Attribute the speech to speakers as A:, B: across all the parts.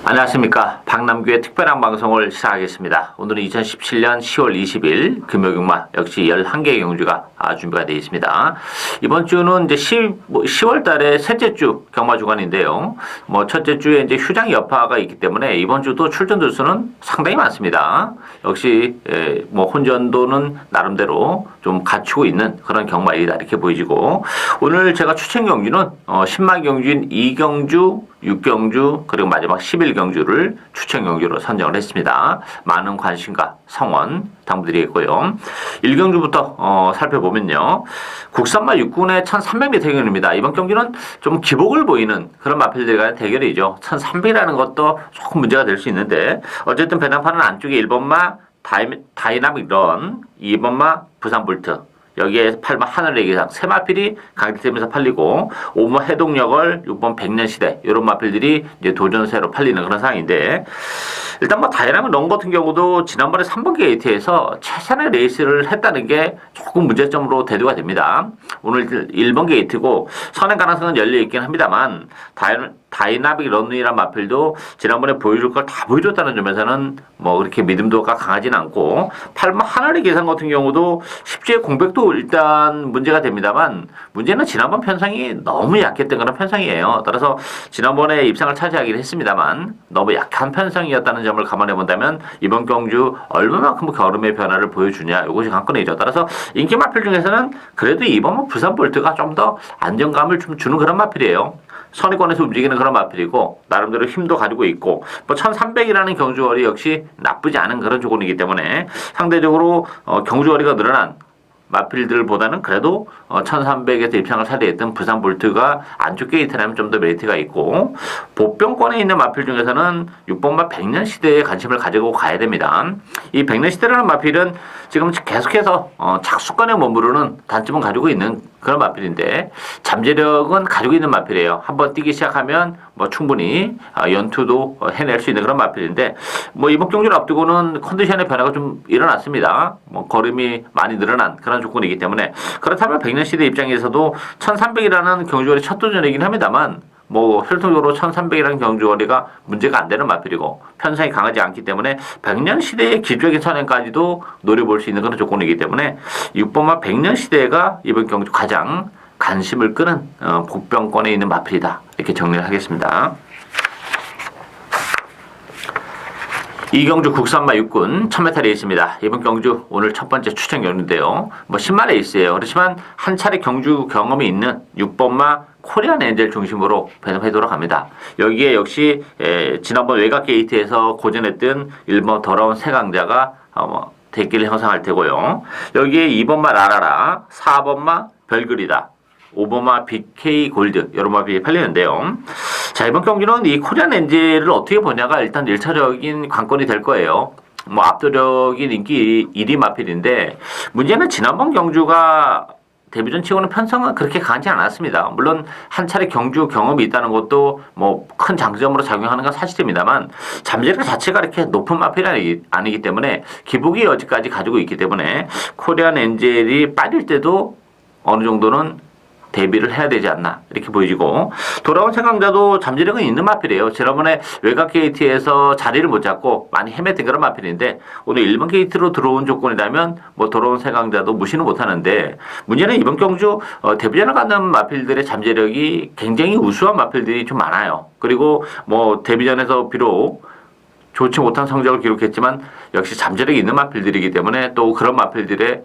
A: 안녕하십니까. 박남규의 특별한 방송을 시작하겠습니다. 오늘은 2017년 10월 20일 금요일마 역시 11개의 경주가 준비가 되어 있습니다. 이번 주는 이제 10월 달에 셋째 주 경마 주간인데요. 첫째 주에 이제 휴장 여파가 있기 때문에 이번 주도 출전 들수는 상당히 많습니다. 역시 혼전도는 나름대로 좀 갖추고 있는 그런 경마일이다 이렇게 보여지고, 오늘 제가 추천 경주는 10만 경주인 2경주, 6경주 그리고 마지막 11경주를 추천 경주로 선정을 했습니다. 많은 관심과 성원 당부드리겠고요. 1경주부터 살펴보면요. 국산마 6군의 1300m 대결입니다. 이번 경기는 좀 기복을 보이는 그런 마필들의 간의 대결이죠. 1300이라는 것도 조금 문제가 될 수 있는데, 어쨌든 배당판은 안쪽에 1번마 다이나믹 런, 2번마 부산볼트, 여기에 8번 하늘의 기상, 세 마필이 강대팀에서 팔리고, 5번 해동력을 6번 백년시대, 이런 마필들이 이제 도전세로 팔리는 그런 상황인데, 일단 다이나믹 런 같은 경우도 지난번에 3번 게이트에서 최선의 레이스를 했다는 게 조금 문제점으로 대두가 됩니다. 오늘 1번 게이트고, 선행 가능성은 열려있긴 합니다만, 다이나믹 런이란 마필도 지난번에 보여줄 걸 다 보여줬다는 점에서는 그렇게 믿음도가 강하진 않고, 8번 하늘의 계산 같은 경우도 10주의 공백도 일단 문제가 됩니다만, 문제는 지난번 편성이 너무 약했던 그런 편성이에요. 따라서 지난번에 입상을 차지하긴 했습니다만 너무 약한 편성이었다는 점을 감안해 본다면 이번 경주 얼마만큼 걸음의 변화를 보여주냐, 이것이 관건이죠. 따라서 인기 마필 중에서는 그래도 이번 부산볼트가 좀 더 안정감을 좀 주는 그런 마필이에요. 선의권에서 움직이는 그런 마필이고, 나름대로 힘도 가지고 있고, 1300이라는 경주거리 역시 나쁘지 않은 그런 조건이기 때문에 상대적으로 경주거리가 늘어난 마필들보다는 그래도 1300에서 입상을 사례했던 부산볼트가 안쪽 게이트라면 좀 더 메리트가 있고, 보병권에 있는 마필 중에서는 6번마 백년시대에 관심을 가지고 가야 됩니다. 이 백년시대라는 마필은 지금 계속해서 착수권에 머무르는 단점은 가지고 있는 그런 마필인데, 잠재력은 가지고 있는 마필이에요. 한번 뛰기 시작하면 충분히 연투도 해낼 수 있는 그런 마필인데, 이번 경기를 앞두고는 컨디션의 변화가 좀 일어났습니다. 걸음이 많이 늘어난 그런 조건이기 때문에, 그렇다면 백년시대 입장에서도 1300이라는 경주거리 첫 도전이긴 합니다만, 혈통적으로 1300이라는 경주거리가 문제가 안 되는 마필이고 편성이 강하지 않기 때문에 백년시대의 기적인 선행까지도 노려볼 수 있는 그런 조건이기 때문에 6번마 백년시대가 이번 경주 가장 관심을 끄는 복병권에 있는 마필이다, 이렇게 정리를 하겠습니다. 이경주 국산마 6군 1000m 레이스입니다. 이번 경주 오늘 첫 번째 추천 경주인데요. 10마 레이스예요. 그렇지만 한 차례 경주 경험이 있는 6번마 코리안 엔젤 중심으로 배정하도록 합니다. 여기에 역시 지난번 외곽 게이트에서 고전했던 1번 더러운 세강자가 대기를 형성할 테고요. 여기에 2번마 라라라, 4번마 별그리다, 5번마 BK 골드, 여러 마필이 팔리는데요. 자, 이번 경기는 이 코리안 엔젤을 어떻게 보냐가 일단 1차적인 관건이 될 거예요. 압도적인 인기 1위 마필인데, 문제는 지난번 경주가 데뷔전 치고는 편성은 그렇게 강하지 않았습니다. 물론 한 차례 경주 경험이 있다는 것도 큰 장점으로 작용하는 건 사실입니다만, 잠재력 자체가 이렇게 높은 마필이 아니기 때문에 기복의 여지까지 가지고 있기 때문에 코리안 엔젤이 빠질 때도 어느 정도는 대비를 해야 되지 않나, 이렇게 보여지고, 돌아온 세강자도 잠재력은 있는 마필이에요. 지난번에 외곽 게이트에서 자리를 못 잡고 많이 헤맸던 그런 마필인데, 오늘 1번 게이트로 들어온 조건이라면 돌아온 세강자도 무시는 못하는데, 문제는 이번 경주 데뷔전을 갖는 마필들의 잠재력이 굉장히 우수한 마필들이 좀 많아요. 그리고 데뷔전에서 비록 좋지 못한 성적을 기록했지만 역시 잠재력이 있는 마필들이기 때문에 또 그런 마필들의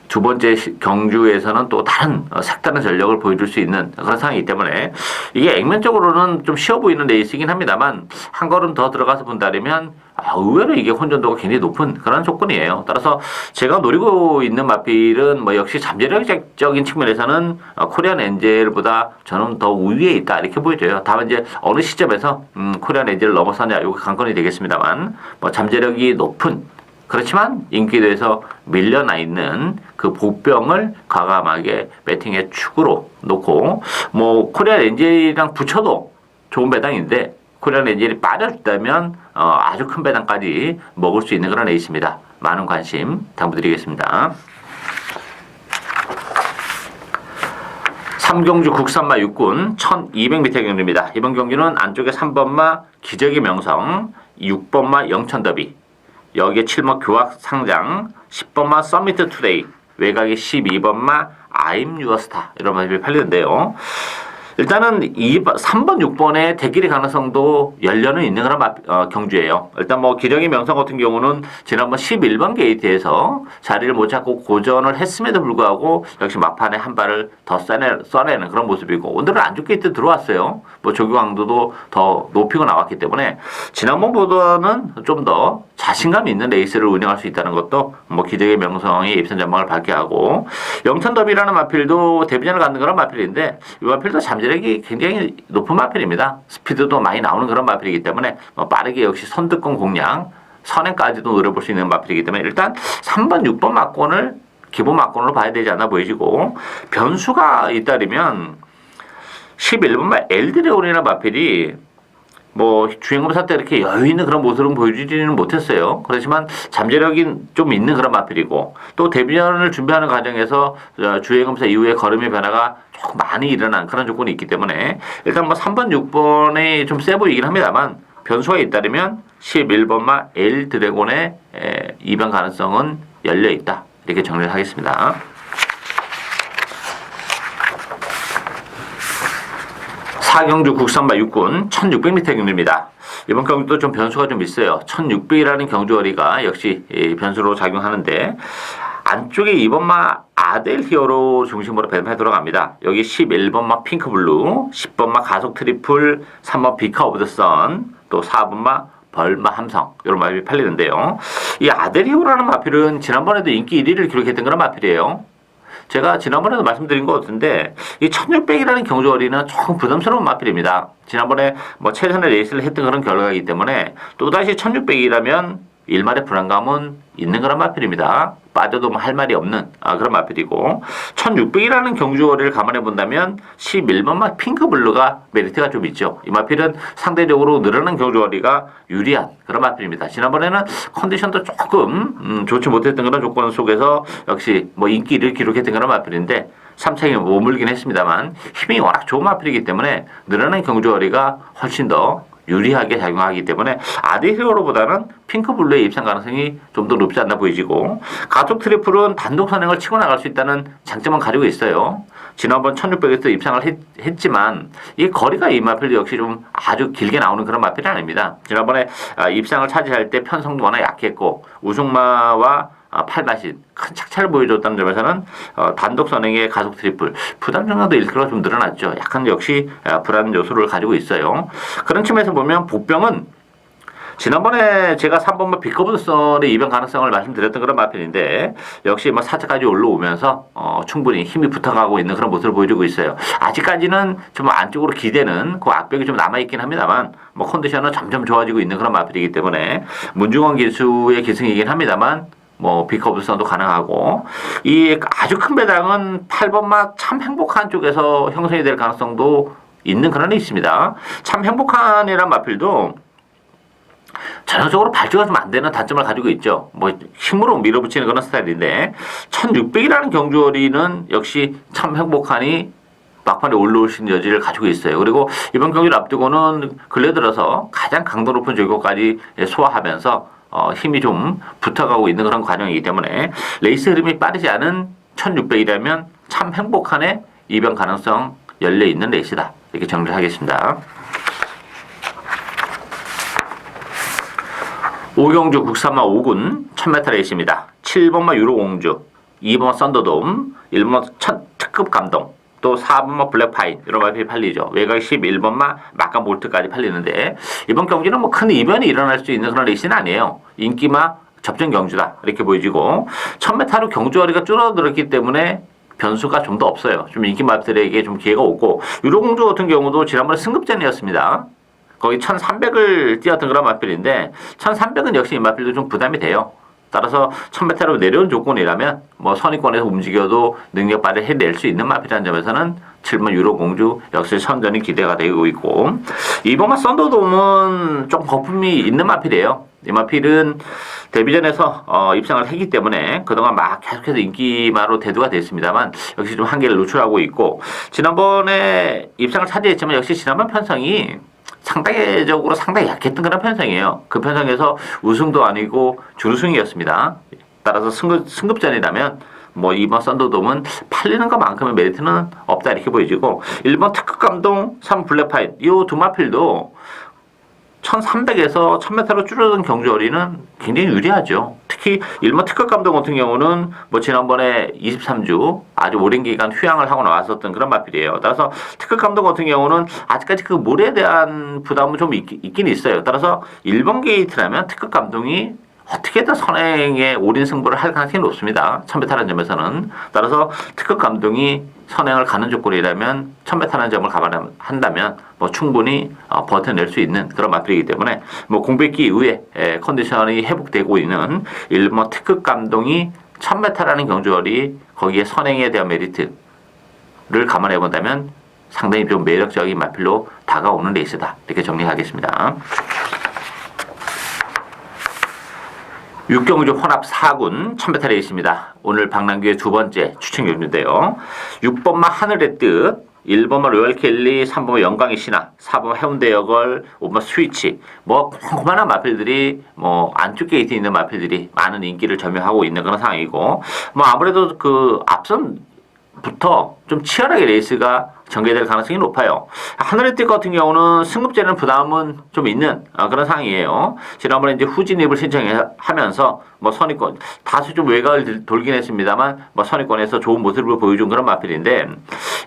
A: 두 번째 경주에서는 또 다른 색다른 전력을 보여줄 수 있는 그런 상황이기 때문에, 이게 액면적으로는 좀 쉬워 보이는 레이스이긴 합니다만 한 걸음 더 들어가서 본다면 의외로 이게 혼전도가 굉장히 높은 그런 조건이에요. 따라서 제가 노리고 있는 마필은 역시 잠재력적인 측면에서는 코리안 엔젤보다 저는 더 우위에 있다, 이렇게 보여져요. 다만 이제 어느 시점에서 코리안 엔젤을 넘어서냐, 이거 관건이 되겠습니다만, 잠재력이 높은, 그렇지만 인기도에서 밀려나 있는 그 보병을 과감하게 배팅의 축으로 놓고, 코리안 엔젤이랑 붙여도 좋은 배당인데, 코리안 엔젤이 빠졌다면 아주 큰 배당까지 먹을 수 있는 그런 레이스입니다. 많은 관심 당부드리겠습니다. 삼경주 국산마 육군 1200m 경주입니다. 이번 경주는 안쪽에 3번마 기적의 명성, 6번마 영천더비, 여기에 7번 교학 상장, 10번마 서미트 투데이, 외곽에 12번마 아임 유어스타 이런 말이 팔리는데요. 일단은 3번, 6번의 대길의 가능성도 열려는 있는 그런 경주예요. 일단 뭐 기적의 명성 같은 경우는 지난번 11번 게이트에서 자리를 못 잡고 고전을 했음에도 불구하고 역시 막판에 한 발을 더 써내는 그런 모습이고, 오늘은 안쪽 게이트 들어왔어요. 뭐 조교 강도도 더 높이고 나왔기 때문에 지난번보다는 좀 더 자신감 있는 레이스를 운영할 수 있다는 것도 뭐 기적의 명성의 입선 전망을 밝게 하고, 영천더비라는 마필도 데뷔전을 갖는 그런 마필인데 이 마필도 잠재력이 굉장히 높은 마필입니다. 스피드도 많이 나오는 그런 마필이기 때문에 빠르게 역시 선두권 공략, 선행까지도 노려볼 수 있는 마필이기 때문에 일단 3번, 6번 막권을 기본 막권으로 봐야 되지 않나 보이시고, 변수가 잇따르면 11번만 엘드레온이라는 마필이 뭐 주행검사 때 이렇게 여유 있는 그런 모습은 보여주지는 못했어요. 그렇지만 잠재력이 좀 있는 그런 마필이고, 또 데뷔전을 준비하는 과정에서 주행검사 이후에 걸음의 변화가 조금 많이 일어난 그런 조건이 있기 때문에 일단 뭐 3번, 6번에 좀 세 보이긴 합니다만, 변수가 잇따르면 11번마 엘 드래곤의 입양 가능성은 열려 있다, 이렇게 정리를 하겠습니다. 사경주 국산마 육군 1600m 경주입니다. 이번 경주도 좀 변수가 좀 있어요. 1600이라는 경주거리가 역시 변수로 작용하는데, 안쪽에 2번마 아델 히어로 중심으로 배분해 들어갑니다. 여기 11번마 핑크블루, 10번마 가속 트리플, 3번 비카 오브 더 선, 또 4번마 벌마 함성, 이런 마필이 팔리는데요. 이 아델 히어로라는 마필은 지난번에도 인기 1위를 기록했던 그런 마필이에요. 제가 지난번에도 말씀드린 것 같은데 이 1600이라는 경주거리는 조금 부담스러운 마필입니다. 지난번에 뭐 최선의 레이스를 했던 그런 결과이기 때문에 또다시 1600이라면 일말의 불안감은 있는 그런 마필입니다. 빠져도 뭐 할 말이 없는 그런 마필이고, 1600이라는 경주거리를 감안해 본다면 11번마 핑크블루가 메리트가 좀 있죠. 이 마필은 상대적으로 늘어난 경주거리가 유리한 그런 마필입니다. 지난번에는 컨디션도 조금 좋지 못했던 그런 조건 속에서 역시 뭐 인기를 기록했던 그런 마필인데 3차에 머물긴 했습니다만 힘이 워낙 좋은 마필이기 때문에 늘어난 경주거리가 훨씬 더 유리하게 작용하기 때문에 아데히어로보다는 핑크블루의 입상 가능성이 좀 더 높지 않나 보이지고, 가속 트리플은 단독 선행을 치고 나갈 수 있다는 장점은 가지고 있어요. 지난번 1600에서 입상을 했지만 이 거리가 이 마필도 역시 좀 아주 길게 나오는 그런 마필이 아닙니다. 지난번에 입상을 차지할 때 편성도 워낙 약했고 우승마와 팔마신 큰 착차를 보여줬다는 점에서는 단독 선행의 가속 트리플 부담 정도도 일수록 좀 늘어났죠. 약간 역시 불안 요소를 가지고 있어요. 그런 측면에서 보면 복병은 지난번에 제가 3번마 비커브선의 입양 가능성을 말씀드렸던 그런 마필인데 역시 뭐 4차까지 올라오면서 충분히 힘이 붙어가고 있는 그런 모습을 보여주고 있어요. 아직까지는 좀 안쪽으로 기대는 그 악벽이 좀 남아있긴 합니다만 뭐 컨디션은 점점 좋아지고 있는 그런 마필이기 때문에 문중원 기수의 기승이긴 합니다만 뭐 비커브선도 가능하고, 이 아주 큰 배당은 8번마 참 행복한 쪽에서 형성이 될 가능성도 있는 그런 게 있습니다. 참 행복한이란 마필도 전형적으로 발주가 좀 안 되는 단점을 가지고 있죠. 뭐 힘으로 밀어붙이는 그런 스타일인데 1600이라는 경주거리는 역시 참 행복한이 막판에 올라올 수 있는 여지를 가지고 있어요. 그리고 이번 경기를 앞두고는 근래 들어서 가장 강도 높은 조교까지 소화하면서 힘이 좀 붙어가고 있는 그런 과정이기 때문에 레이스 흐름이 빠르지 않은 1600이라면 참 행복한의 입양 가능성 열려있는 레이스다, 이렇게 정리를 하겠습니다. 오경주 국산마 5군 1000m 레이스입니다. 7번마 유로공주, 2번마 썬더돔, 1번마 첫 특급 감동, 또 4번마 블랙파인, 이런 마필이 팔리죠. 외곽 11번마 막간 볼트까지 팔리는데 이번 경기는 뭐 큰 이변이 일어날 수 있는 그런 레이스는 아니에요. 인기마 접전 경주다, 이렇게 보여지고 1000m로 경주거리가 줄어들었기 때문에 변수가 좀 더 없어요. 좀 인기 마필들에게 좀 기회가 오고, 유로공주 같은 경우도 지난번에 승급전이었습니다. 거기 1300을 뛰었던 그런 마필인데 1300은 역시 이 마필도 좀 부담이 돼요. 따라서 1000m로 내려온 조건이라면 뭐 선의권에서 움직여도 능력 발휘 해낼 수 있는 마필이라는 점에서는 7번 유로공주 역시 선전이 기대가 되고 있고, 2번마 썬더돔은 좀 거품이 있는 마필이에요. 이 마필은 데뷔전에서 입상을 했기 때문에 그동안 막 계속해서 인기마로 대두가 됐습니다만 역시 좀 한계를 노출하고 있고 지난번에 입상을 차지했지만 역시 지난번 편성이 상대적으로 상당히 약했던 그런 편성이에요. 그 편성에서 우승도 아니고 준우승이었습니다. 따라서 승급전이라면 뭐 이번 썬더돔은 팔리는 것만큼의 메리트는 없다 이렇게 보여지고 1번 특급 감동 3 블랙파인 이 두 마필도 1300에서 1000m로 줄어든 경주거리는 굉장히 유리하죠. 특히 1번 특급 감독 같은 경우는 뭐 지난번에 23주 아주 오랜 기간 휴양을 하고 나왔었던 그런 마필이에요. 따라서 특급 감독 같은 경우는 아직까지 그 물에 대한 부담은 좀 있긴 있어요. 따라서 1번 게이트라면 특급 감독이 어떻게든 선행에 올인 승부를 할 가능성이 높습니다. 1000m라는 점에서는. 따라서 특급 감독이 선행을 가는 조건이라면 1000m라는 점을 감안한다면 뭐 충분히 버텨낼 수 있는 그런 마필이기 때문에 뭐 공백기 이후에 컨디션이 회복되고 있는 1번 특급 감독이 1000m라는 경주거리 거기에 선행에 대한 메리트를 감안해 본다면 상당히 좀 매력적인 마필로 다가오는 레이스다. 이렇게 정리하겠습니다. 6경주 혼합 4군 1000m 레이스입니다. 오늘 박남규의 두 번째 추천 경주인데요. 6번마 하늘의 뜻, 1번마 로얄켈리, 3번마 영광의 신화, 4번마 해운대 여걸, 5번마 스위치. 뭐 콩콩한 마필들이 뭐 안쪽 게이트에 있는 마필들이 많은 인기를 점유하고 있는 그런 상황이고 뭐 아무래도 그 앞선부터 좀 치열하게 레이스가 전개될 가능성이 높아요. 하늘의 뜻 같은 경우는 승급제는 부담은 좀 있는 그런 상황이에요. 지난번에 이제 후진입을 신청하면서 뭐 선의권 다소 좀 외곽을 돌긴 했습니다만 뭐 선의권에서 좋은 모습을 보여준 그런 마필인데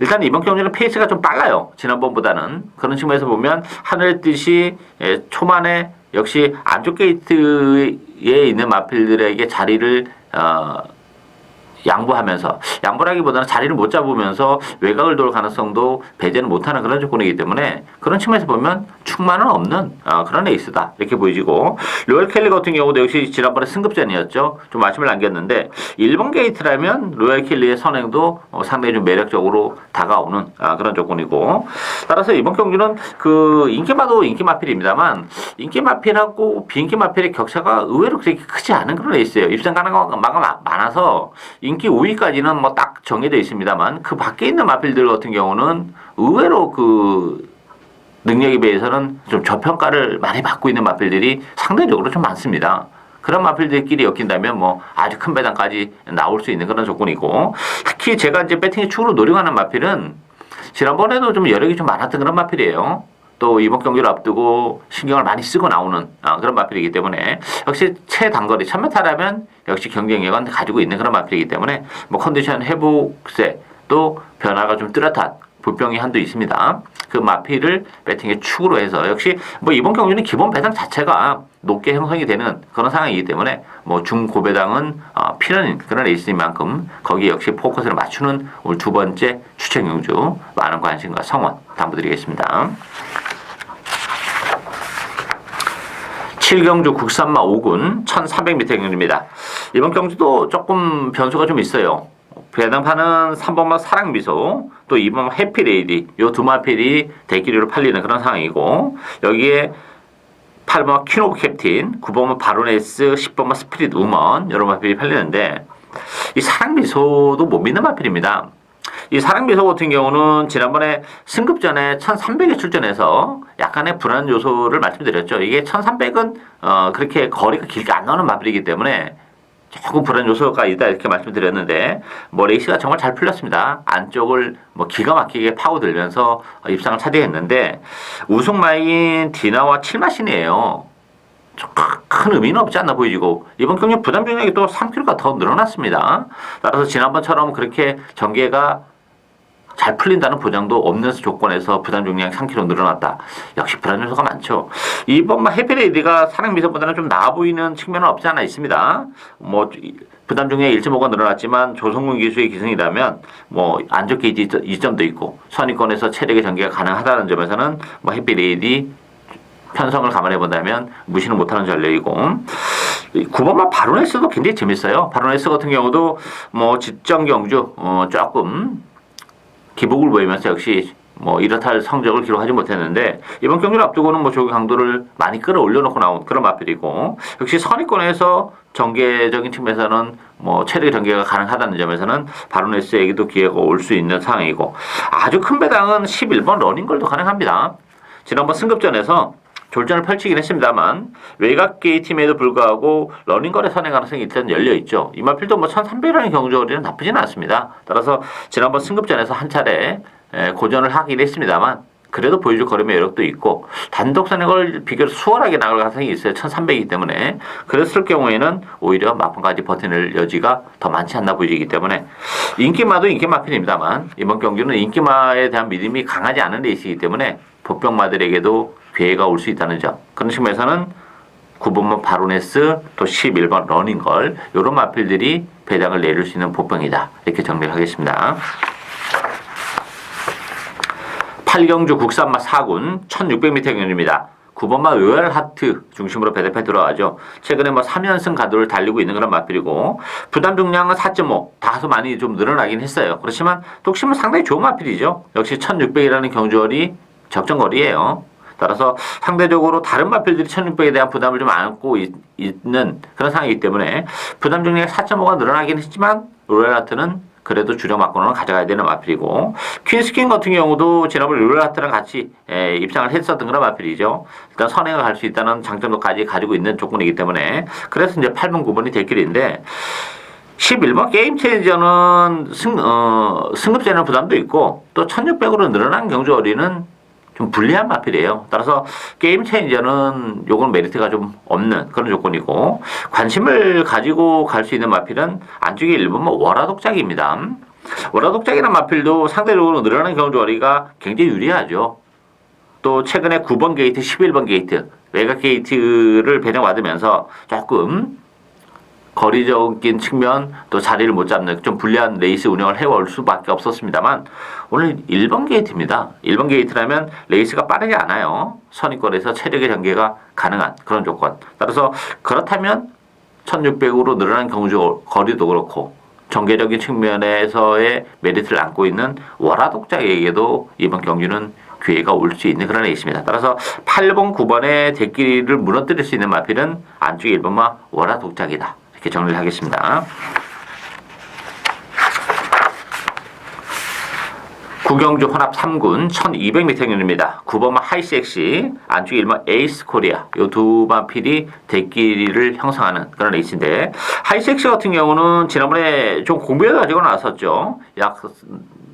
A: 일단 이번 경기는 페이스가 좀 빨라요. 지난번보다는 그런 측면에서 보면 하늘의 뜻이 초반에 역시 안쪽 게이트에 있는 마필들에게 자리를 양보라기보다는 자리를 못 잡으면서 외곽을 돌 가능성도 배제는 못하는 그런 조건이기 때문에 그런 측면에서 보면 충만은 없는 그런 레이스다 이렇게 보여지고 로얄켈리 같은 경우도 역시 지난번에 승급전이었죠. 좀 아쉬움을 남겼는데 1번 게이트라면 로얄켈리의 선행도 상당히 좀 매력적으로 다가오는 그런 조건이고 따라서 이번 경기는 그 인기마도 인기 마필입니다만 인기 마필하고 비인기 마필의 격차가 의외로 그렇게 크지 않은 그런 레이스예요. 입상 가능성가 많아서 인기 5위까지는 뭐 딱 정해져 있습니다만 그 밖에 있는 마필들 같은 경우는 의외로 그 능력에 비해서는 좀 저평가를 많이 받고 있는 마필들이 상대적으로 좀 많습니다. 그런 마필들끼리 엮인다면 뭐 아주 큰 배당까지 나올 수 있는 그런 조건이고 특히 제가 이제 배팅의 축으로 노력하는 마필은 지난번에도 좀 여력이 좀 많았던 그런 마필이에요. 또 이번 경기를 앞두고 신경을 많이 쓰고 나오는 그런 마필이기 때문에 역시 최단거리 1000m라면 역시 경쟁력은 가지고 있는 그런 마필이기 때문에 뭐 컨디션 회복세 또 변화가 좀 뚜렷한 불병이 한도 있습니다. 그 마필을 배팅의 축으로 해서 역시 뭐 이번 경기는 기본 배당 자체가 높게 형성이 되는 그런 상황이기 때문에 뭐 중고배당은 필연인 그런 레이스인 만큼 거기에 역시 포커스를 맞추는 오늘 두 번째 추천 경주 많은 관심과 성원 당부드리겠습니다. 7경주 국산마 5군 1300m 경주입니다. 이번 경주도 조금 변수가 좀 있어요. 배당판은 3번마 사랑미소 또 2번마 해피레이디 요 두 마필이 대기류로 팔리는 그런 상황이고 여기에 8번마 퀸오브 캡틴 9번마 바로네스 10번마 스피릿 우먼 여러 마필이 팔리는데 이 사랑미소도 못 믿는 마필입니다. 이 사랑미소 같은 경우는 지난번에 승급전에 1300에 출전해서 약간의 불안 요소를 말씀드렸죠. 이게 1300은 그렇게 거리가 길게 안 나오는 마필이기 때문에 조금 불안 요소가 있다 이렇게 말씀드렸는데 뭐 레이스가 정말 잘 풀렸습니다. 안쪽을 뭐 기가 막히게 파고들면서 입상을 차지했는데 우승마인 디나와 7마신이에요. 큰 의미는 없지 않나 보이고 이번 경기 부담 중량이 또 3kg가 더 늘어났습니다. 따라서 지난번처럼 그렇게 전개가 잘 풀린다는 보장도 없는 조건에서 부담 중량이 3kg 늘어났다. 역시 불안 요소가 많죠. 이번 해피레이디가 사랑미소보다는 좀 나아 보이는 측면은 없지 않아 있습니다. 뭐 부담 중량이 1.5가 늘어났지만 조성군 기수의 기승이라면 뭐 안쪽 게이지 이점도 있고 선의권에서 체력의 전개가 가능하다는 점에서는 뭐 해피레이디 편성을 감안해 본다면 무시는 못하는 전략이고 9번마 바로네스도 굉장히 재밌어요. 바로네스 같은 경우도 뭐 직전 경주 조금 기복을 보이면서 역시 뭐 이렇다 할 성적을 기록하지 못했는데 이번 경기를 앞두고는 뭐 조기 강도를 많이 끌어올려놓고 나온 그런 마필이고 역시 선의권에서 전개적인 측면에서는 뭐 체력 전개가 가능하다는 점에서는 바로네스에게도 기회가 올 수 있는 상황이고 아주 큰 배당은 11번 러닝걸도 가능합니다. 지난번 승급전에서 졸전을 펼치긴 했습니다만 외곽 게이트임에도 불구하고 러닝걸의 선행 가능성이 일단 열려있죠. 이 마필도 뭐 1300이라는 경주거리는 나쁘지는 않습니다. 따라서 지난번 승급전에서 한 차례 고전을 하긴 했습니다만 그래도 보여줄 걸음의 여력도 있고 단독 선행을 비교적 수월하게 나갈 가능성이 있어요. 1300이기 때문에 그랬을 경우에는 오히려 막판까지 버텨낼 여지가 더 많지 않나 보이기 때문에 인기마도 인기마필입니다만 이번 경기는 인기마에 대한 믿음이 강하지 않은 레이스이기 때문에 복병마들에게도 기회가 올 수 있다는 점. 그런 측면에서는 9번만 바로네스 또 11번 러닝걸 이런 마필들이 배당을 내릴 수 있는 복병이다. 이렇게 정리를 하겠습니다. 8경주 국산마 4군 1600m 경주입니다. 9번마 로얄하트 중심으로 배당패 들어가죠. 최근에 뭐 3연승 가도를 달리고 있는 그런 마필이고 부담 중량은 4.5 다소 많이 좀 늘어나긴 했어요. 그렇지만 독심은 상당히 좋은 마필이죠. 역시 1600이라는 경주거리 적정거리예요. 따라서 상대적으로 다른 마필들이 1600에 대한 부담을 좀 안고 있는 그런 상황이기 때문에 부담 중량이 4.5가 늘어나긴 했지만 로얄하트는 그래도 주력 막고는 가져가야 되는 마필이고 퀸스킨 같은 경우도 지난번 로얄하트랑 같이 입상을 했었던 그런 마필이죠. 일단 선행을 갈 수 있다는 장점도까지 가지고 있는 조건이기 때문에 그래서 이제 8번 9번이 될 길인데 11번 게임 체인저는 승급제는 부담도 있고 또 1600으로 늘어난 경주거리는 좀 불리한 마필이에요. 따라서 게임 체인저는 요건 메리트가 좀 없는 그런 조건이고 관심을 가지고 갈 수 있는 마필은 안쪽에 1번은 월화독작입니다. 월화독작이라는 마필도 상대적으로 늘어나는 경주거리가 굉장히 유리하죠. 또 최근에 9번 게이트, 11번 게이트 외곽 게이트를 배정받으면서 조금 거리적인 측면 또 자리를 못 잡는 좀 불리한 레이스 운영을 해올 수밖에 없었습니다만 오늘 1번 게이트입니다. 1번 게이트라면 레이스가 빠르지 않아요. 선입권에서 체력의 전개가 가능한 그런 조건. 따라서 그렇다면 1600으로 늘어난 경주 거리도 그렇고 전개적인 측면에서의 메리트를 안고 있는 월화독작에게도 이번 경기는 기회가 올 수 있는 그런 레이스입니다. 따라서 8번, 9번의 대끼리를 무너뜨릴 수 있는 마필은 안쪽에 1번마 월화독작이다. 이렇게 정리를 하겠습니다. 구경주 혼합 3군 1200m 경주입니다. 9번마 하이섹시, 안쪽에 1번 에이스 코리아 이 두 마필이 대끼리를 형성하는 그런 레이스인데 하이섹시 같은 경우는 지난번에 좀 공부해서 가지고 나왔었죠. 약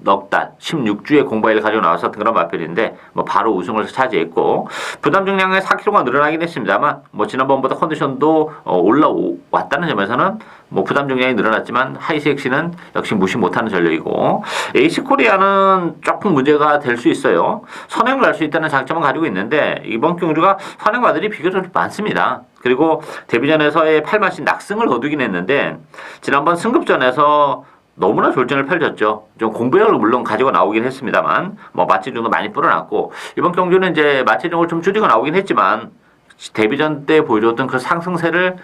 A: 넉 달, 16주의 공바위를 가지고 나왔었던 그런 마필인데 뭐 바로 우승을 차지했고 부담 중량의 4kg가 늘어나긴 했습니다만 뭐 지난번보다 컨디션도 올라왔다는 점에서는 뭐 부담 중량이 늘어났지만 하이섹시는 역시 무시 못하는 전력이고 에이스 코리아는 조금 문제가 될 수 있어요. 선행을 갈 수 있다는 장점은 가지고 있는데 이번 경주가 선행마들이 비교적 많습니다. 그리고 데뷔전에서의 8마신 낙승을 거두긴 했는데 지난번 승급전에서 너무나 졸전을 펼쳤죠. 좀 공부력을 물론 가지고 나오긴 했습니다만 뭐 마체중도 많이 뿌려놨고 이번 경주는 이제 마체중을 좀 줄이고 나오긴 했지만 데뷔전 때 보여줬던 그 상승세를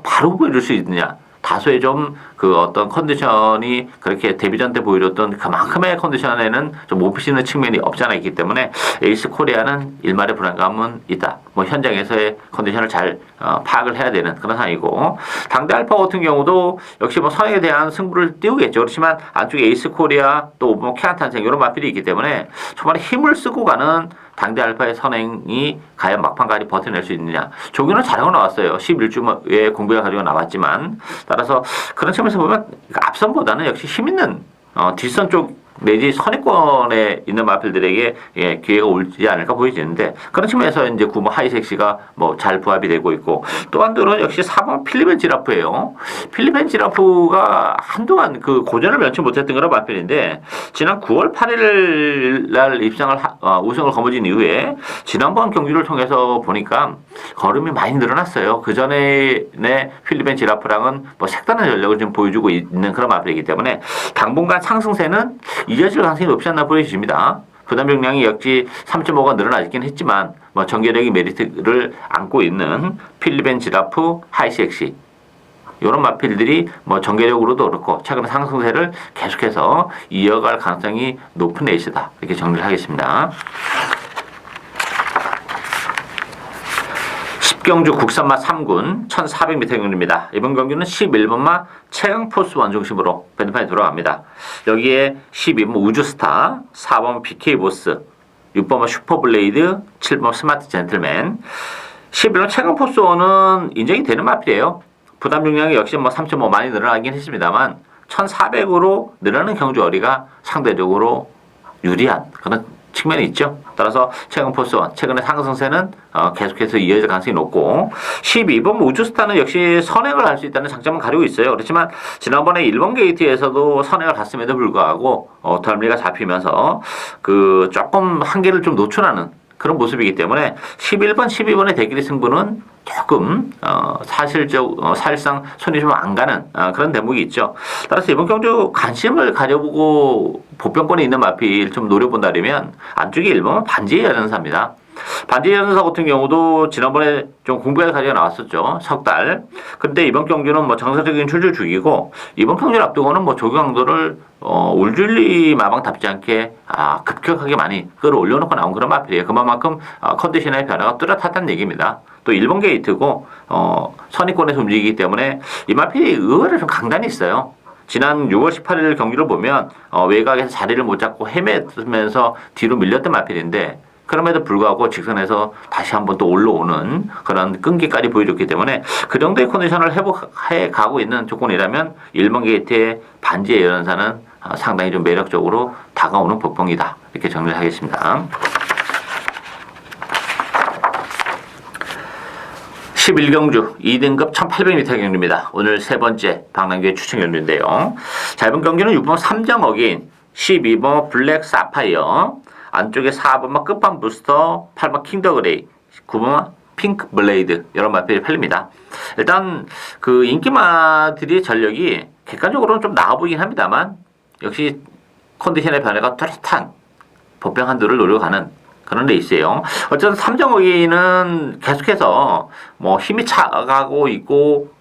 A: 바로 보여줄 수 있느냐 다소의 좀 그 어떤 컨디션이 그렇게 데뷔전 때 보여줬던 그만큼의 컨디션에는 좀 못 비치는 측면이 없지 않아 있기 때문에 에이스 코리아는 일말의 불안감은 있다. 뭐 현장에서의 컨디션을 잘 파악을 해야 되는 그런 상황이고 당대 알파 같은 경우도 역시 뭐 선행에 대한 승부를 띄우겠죠. 그렇지만 안쪽에 에이스 코리아 또 뭐 캐안탄생 이런 마필이 있기 때문에 초반에 힘을 쓰고 가는 당대 알파의 선행이 과연 막판까지 버텨낼 수 있느냐. 조기는 잘하고 나왔어요. 11주에 공부를 가지고 나왔지만 따라서 그런 측면에서 보면 앞선보다는 역시 힘있는 뒷선 쪽 내지 선행권에 있는 마필들에게 기회가 올지 않을까 보이지는데 그런 측면에서 이제 9번 하이섹시가 뭐 잘 부합이 되고 있고 또 한도는 역시 4번 필리벤 지라프예요. 필리벤 지라프가 한동안 그 고전을 면치 못했던 그런 마필인데 지난 9월 8일 날 입상을 우승을 거머쥔 이후에 지난번 경기를 통해서 보니까 걸음이 많이 늘어났어요. 그 전에 필리벤 지라프랑은 뭐 색다른 전력을 좀 보여주고 있는 그런 마필이기 때문에 당분간 상승세는 이어질 가능성이 높지 않나 보여집니다. 부담 용량이 역시 3.5가 늘어나긴 했지만 뭐 전개력이 메리트를 안고 있는 필리벤 지라프 하이섹시 이런 마필들이 뭐 전개력으로도 그렇고 최근 상승세를 계속해서 이어갈 가능성이 높은 레이스다. 이렇게 정리를 하겠습니다. 10경주 국산마 3군 1400m 경주입니다. 이번 경주는 11번마 최강포스 원중심으로 배드판에 돌아갑니다. 여기에 12번 우주스타, 4번 BK보스, 6번마 슈퍼블레이드, 7번 스마트 젠틀맨. 11번 최강포스원은 인정이 되는 마필이에요. 부담 중량이 역시 뭐 3.5 많이 늘어나긴 했습니다만 1400으로 늘어나는 경주거리가 상대적으로 유리한 그런 측면이 있죠. 따라서 최강포스원 최근의 상승세는 계속해서 이어질 가능성이 높고 12번 우주스타는 역시 선행을 할 수 있다는 장점은 가지고 있어요. 그렇지만 지난번에 1번 게이트에서도 선행을 갔음에도 불구하고 덜미가 잡히면서 그 조금 한계를 좀 노출하는 그런 모습이기 때문에 11번, 12번의 대결의 승부는 조금 사실상 손이 좀 안 가는 그런 대목이 있죠. 따라서 이번 경주 관심을 가져보고 보병권에 있는 마필 좀 노려본다면 안쪽에 1번은 반지의 여전사입니다. 반지의 여전사 같은 경우도 지난번에 좀 공부해서 가지고 나왔었죠. 석 달. 근데 이번 경주는 뭐 정상적인 출줄 죽이고 이번 경주를 앞두고는 뭐 조경도를 울줄리 마방답지 않게 급격하게 많이 끌어올려놓고 나온 그런 마필이에요. 그만큼 컨디션의 변화가 뚜렷하다는 얘기입니다. 또 1번 게이트고 선의권에서 움직이기 때문에 이 마필이 의외로 좀 강단이 있어요. 지난 6월 18일 경기를 보면 외곽에서 자리를 못 잡고 헤매면서 뒤로 밀렸던 마필인데 그럼에도 불구하고 직선에서 다시 한번 또 올라오는 그런 끈기까지 보여줬기 때문에 그 정도의 컨디션을 회복해 가고 있는 조건이라면 1번 게이트의 반지의 여전사는 상당히 좀 매력적으로 다가오는 복병이다. 이렇게 정리를 하겠습니다. 11경주 2등급 1800m 경주입니다. 오늘 세 번째 박남규의 추천 경주인데요. 자, 이번 경기는 6번 3점 어게인, 12번 블랙 사파이어, 안쪽에 4번만 끝판 부스터, 8번 킹더 그레이, 9번만 핑크 블레이드 이런 마필이 팔립니다. 일단 그 인기마들의 전력이 객관적으로는 좀 나아 보이긴 합니다만 역시 컨디션의 변화가 뚜렷한 복병 한두를 노려가는 그런 레이스예요. 어쨌든 3점 어게인은 계속해서 뭐 힘이 차가고 있고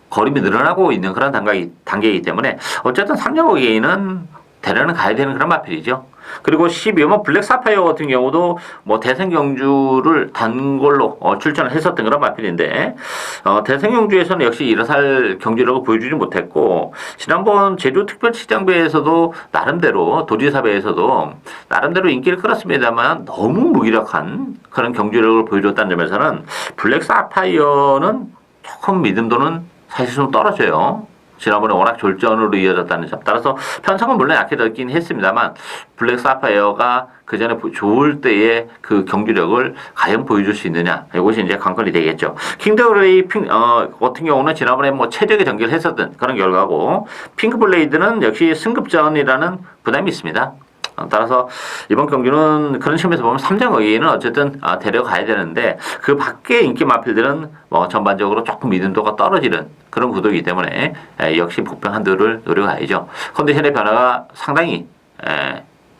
A: 거림이 늘어나고 있는 그런 단계이기 때문에 어쨌든 3점 어게인은 대련은 가야 되는 그런 마필이죠. 그리고 12번 블랙 사파이어 같은 경우도 뭐 대선 경주를 단골로 출전을 했었던 그런 마필인데 대선 경주에서는 역시 일어설 경주력을 보여주지 못했고 지난번 제주특별시장배에서도 나름대로 도지사배에서도 나름대로 인기를 끌었습니다만 너무 무기력한 그런 경주력을 보여줬다는 점에서는 블랙 사파이어는 조금 믿음도는 사실 좀 떨어져요. 지난번에 워낙 졸전으로 이어졌다는 점. 따라서 편성은 물론 약해졌긴 했습니다만 블랙 사파이어가 그 전에 좋을 때의 그 경주력을 과연 보여줄 수 있느냐. 이것이 이제 관건이 되겠죠. 킹더 그레이 같은 경우는 지난번에 뭐 최적의 전개를 했었던 그런 결과고 핑크 블레이드는 역시 승급전이라는 부담이 있습니다. 따라서 이번 경기는 그런 측면에서 보면 3점 어게인은 어쨌든 데려가야 되는데 그 밖에 인기 마필들은 뭐 전반적으로 조금 믿음도가 떨어지는 그런 구도이기 때문에 역시 복병 한두를 노려가야죠. 컨디션의 변화가 상당히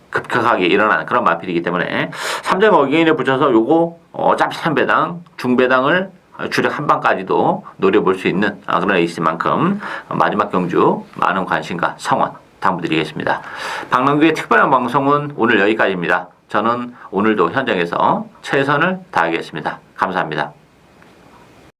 A: 급격하게 일어나는 그런 마필이기 때문에 3점 어게인에 붙여서 요거 짭짤한 배당, 중배당을 주력 한 방까지도 노려볼 수 있는 그런 레이스만큼 마지막 경주 많은 관심과 성원 당부드리겠습니다. 박남규의 특별한 방송은 오늘 여기까지입니다. 저는 오늘도 현장에서 최선을 다하겠습니다. 감사합니다.